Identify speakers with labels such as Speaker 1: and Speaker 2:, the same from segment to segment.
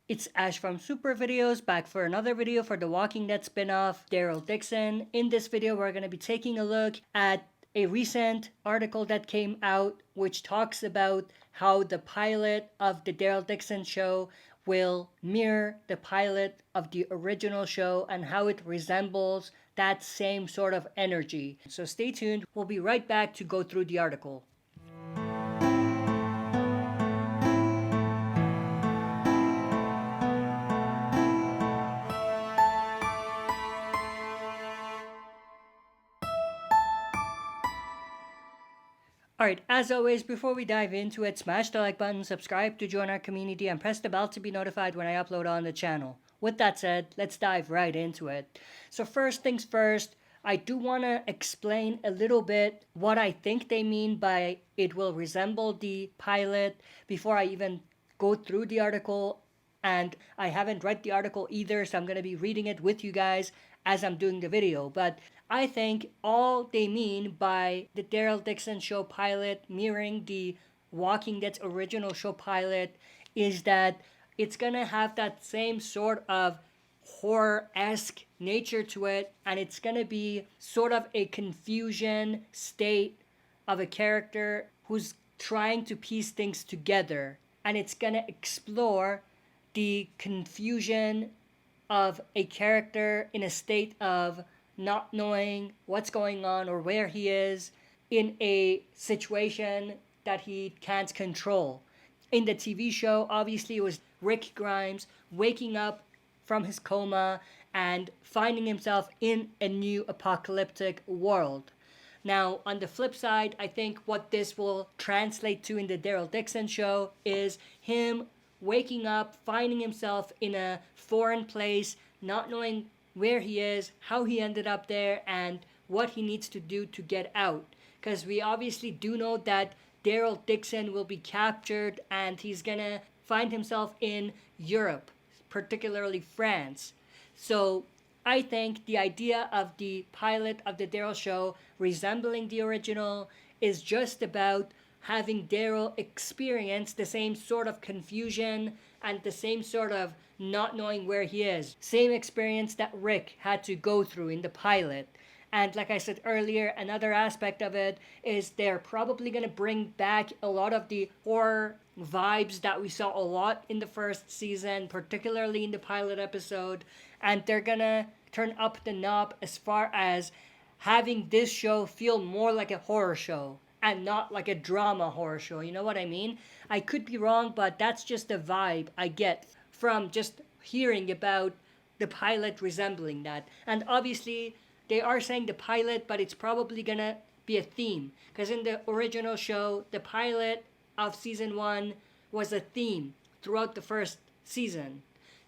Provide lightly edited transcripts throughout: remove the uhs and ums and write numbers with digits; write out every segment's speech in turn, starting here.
Speaker 1: It's Ash from Super Videos, back for another video for the Walking Dead spin-off, Daryl Dixon. In this video, we're going to be taking a look at a recent article that came out which talks about how the pilot of the Daryl Dixon show will mirror the pilot of the original show and how it resembles that same sort of energy. So stay tuned, we'll be right back to go through the article. Alright, as always, before we dive into it, smash the like button, subscribe to join our community, and press the bell to be notified when I upload on the channel. With that said, let's dive right into it. So first things first, I do want to explain a little bit what I think they mean by it will resemble the pilot before I even go through the article. And I haven't read the article either, so I'm going to be reading it with you guys as I'm doing the video. But I think all they mean by the Daryl Dixon show pilot mirroring the Walking Dead's original show pilot is that it's going to have that same sort of horror-esque nature to it, and it's going to be sort of a confusion state of a character who's trying to piece things together, and it's going to explore the confusion of a character in a state of not knowing what's going on or where he is in a situation that he can't control. In the TV show, obviously, it was Rick Grimes waking up from his coma and finding himself in a new apocalyptic world. Now, on the flip side, I think what this will translate to in the Daryl Dixon show is him waking up, finding himself in a foreign place, not knowing where he is, how he ended up there, and what he needs to do to get out. Because we obviously do know that Daryl Dixon will be captured and he's gonna find himself in Europe, particularly France. So I think the idea of the pilot of the Daryl show resembling the original is just about having Daryl experience the same sort of confusion and the same sort of not knowing where he is. Same experience that Rick had to go through in the pilot. And like I said earlier, another aspect of it is they're probably going to bring back a lot of the horror vibes that we saw a lot in the first season, particularly in the pilot episode. And they're going to turn up the knob as far as having this show feel more like a horror show and not like a drama horror show. You know what I mean? I could be wrong, but that's just the vibe I get from just hearing about the pilot resembling that. And obviously, they are saying the pilot, but it's probably gonna be a theme. Because in the original show, the pilot of season 1 was a theme throughout the first season.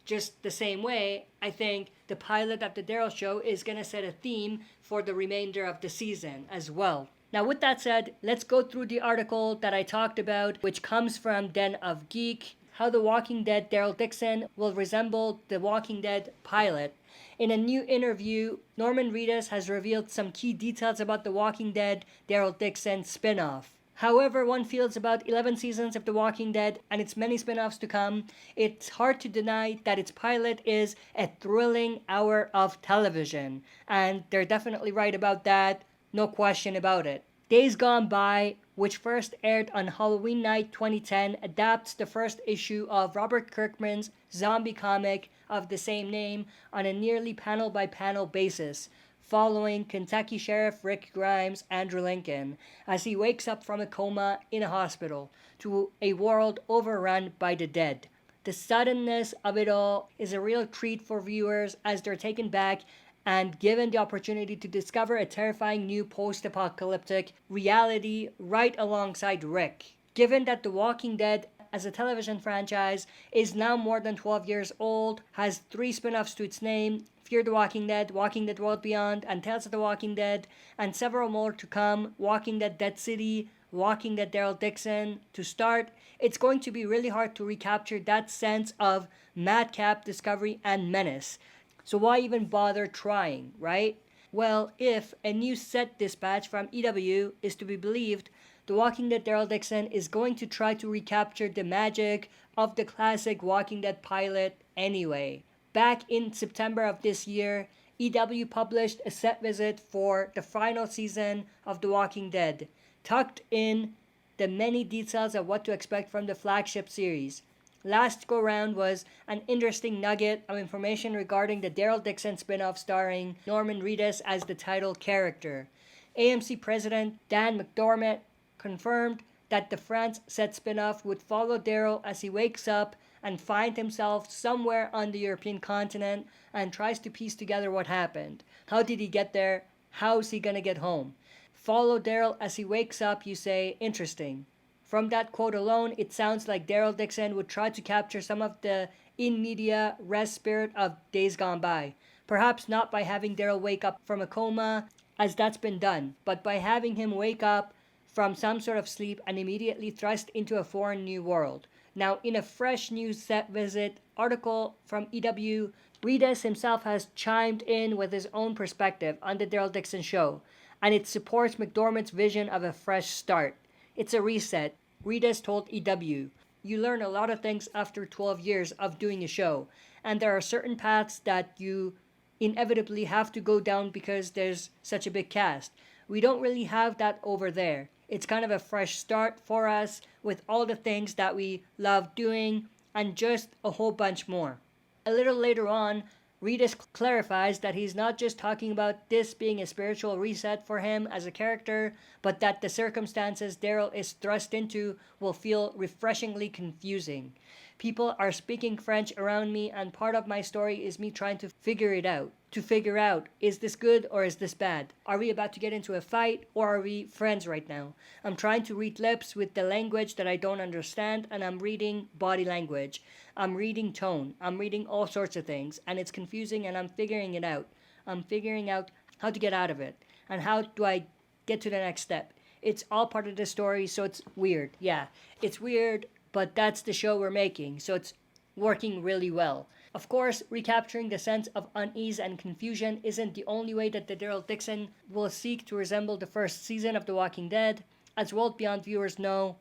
Speaker 1: Just the same way, I think the pilot of the Daryl show is gonna set a theme for the remainder of the season as well. Now, with that said, let's go through the article that I talked about, which comes from Den of Geek, how The Walking Dead Daryl Dixon will resemble The Walking Dead pilot. In a new interview, Norman Reedus has revealed some key details about The Walking Dead Daryl Dixon spin-off. However one feels about 11 seasons of The Walking Dead and its many spin-offs to come, it's hard to deny that its pilot is a thrilling hour of television. And they're definitely right about that. No question about it. Days Gone By, which first aired on Halloween night 2010, adapts the first issue of Robert Kirkman's zombie comic of the same name on a nearly panel-by-panel basis, following Kentucky Sheriff Rick Grimes' Andrew Lincoln as he wakes up from a coma in a hospital to a world overrun by the dead. The suddenness of it all is a real treat for viewers as they're taken back and given the opportunity to discover a terrifying new post-apocalyptic reality right alongside Rick. Given that The Walking Dead as a television franchise is now more than 12 years old, has 3 spin-offs to its name, Fear the Walking Dead World Beyond, and Tales of the Walking Dead, and several more to come, Walking Dead Dead City, Walking Dead Daryl Dixon. To start, it's going to be really hard to recapture that sense of madcap discovery and menace. So why even bother trying, right? Well, if a new set dispatch from EW is to be believed, The Walking Dead Daryl Dixon is going to try to recapture the magic of the classic Walking Dead pilot anyway. Back in September of this year, EW published a set visit for the final season of The Walking Dead, tucked in the many details of what to expect from the flagship series. Last go round was an interesting nugget of information regarding the Daryl Dixon spin-off starring Norman Reedus as the title character. AMC president Dan McDormand confirmed that the France set spin-off would follow Daryl as he wakes up and finds himself somewhere on the European continent and tries to piece together what happened. How did he get there? How's he gonna get home? Follow Daryl as he wakes up, you say, interesting. From that quote alone, it sounds like Daryl Dixon would try to capture some of the in-media res spirit of days gone by. Perhaps not by having Daryl wake up from a coma, as that's been done, but by having him wake up from some sort of sleep and immediately thrust into a foreign new world. Now, in a fresh new set visit article from EW, Reedus himself has chimed in with his own perspective on the Daryl Dixon show, and it supports McDormand's vision of a fresh start. It's a reset, Reedus told EW. You learn a lot of things after 12 years of doing a show, and there are certain paths that you inevitably have to go down because there's such a big cast. We don't really have that over there. It's kind of a fresh start for us with all the things that we love doing and just a whole bunch more. A little later on, Reedus clarifies that he's not just talking about this being a spiritual reset for him as a character, but that the circumstances Daryl is thrust into will feel refreshingly confusing. People are speaking French around me, and part of my story is me trying to figure it out. To figure out, is this good or is this bad? Are we about to get into a fight or are we friends right now? I'm trying to read lips with the language that I don't understand, and I'm reading body language. I'm reading tone. I'm reading all sorts of things, and it's confusing, and I'm figuring it out. I'm figuring out how to get out of it, and how do I get to the next step. It's all part of the story, so it's weird. Yeah, it's weird, but that's the show we're making, so it's working really well. Of course, recapturing the sense of unease and confusion isn't the only way that the Daryl Dixon will seek to resemble the first season of The Walking Dead. As World Beyond viewers know,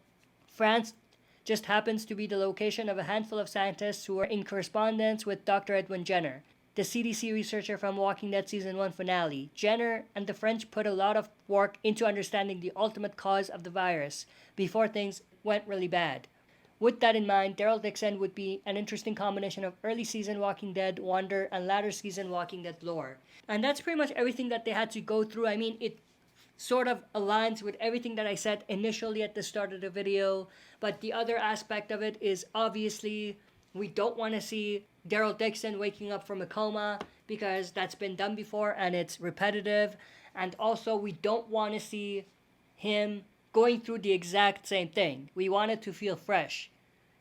Speaker 1: France just happens to be the location of a handful of scientists who are in correspondence with Dr. Edwin Jenner, the CDC researcher from Walking Dead Season 1 finale. Jenner and the French put a lot of work into understanding the ultimate cause of the virus before things went really bad. With that in mind, Daryl Dixon would be an interesting combination of early season Walking Dead wonder and latter season Walking Dead lore. And that's pretty much everything that they had to go through. I mean, it sort of aligns with everything that I said initially at the start of the video, but the other aspect of it is obviously we don't want to see Daryl Dixon waking up from a coma because that's been done before and it's repetitive, and also we don't want to see him going through the exact same thing. We want it to feel fresh.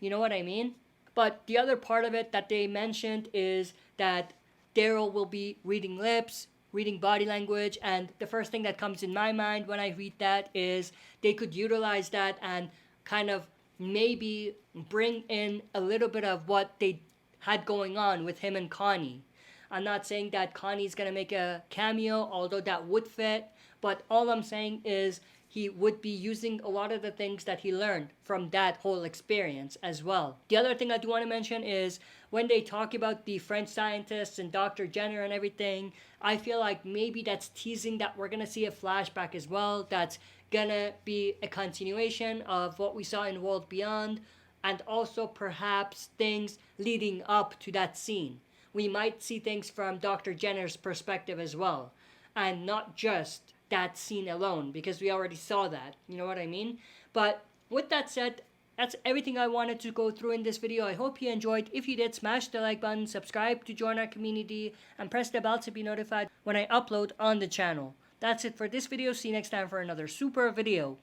Speaker 1: You know what I mean? But the other part of it that they mentioned is that Daryl will be reading lips, reading body language, and the first thing that comes in my mind when I read that is they could utilize that and kind of maybe bring in a little bit of what they had going on with him and Connie. I'm not saying that Connie's gonna make a cameo, although that would fit, but all I'm saying is he would be using a lot of the things that he learned from that whole experience as well. The other thing I do want to mention is when they talk about the French scientists and Dr. Jenner and everything, I feel like maybe that's teasing that we're going to see a flashback as well. That's going to be a continuation of what we saw in World Beyond, and also perhaps things leading up to that scene. We might see things from Dr. Jenner's perspective as well, and not just that scene alone, because we already saw that. You know what I mean? But with that said, that's everything I wanted to go through in this video. I hope you enjoyed. If you did, smash the like button, subscribe to join our community, and press the bell to be notified when I upload on the channel. That's it for this video. See you next time for another super video.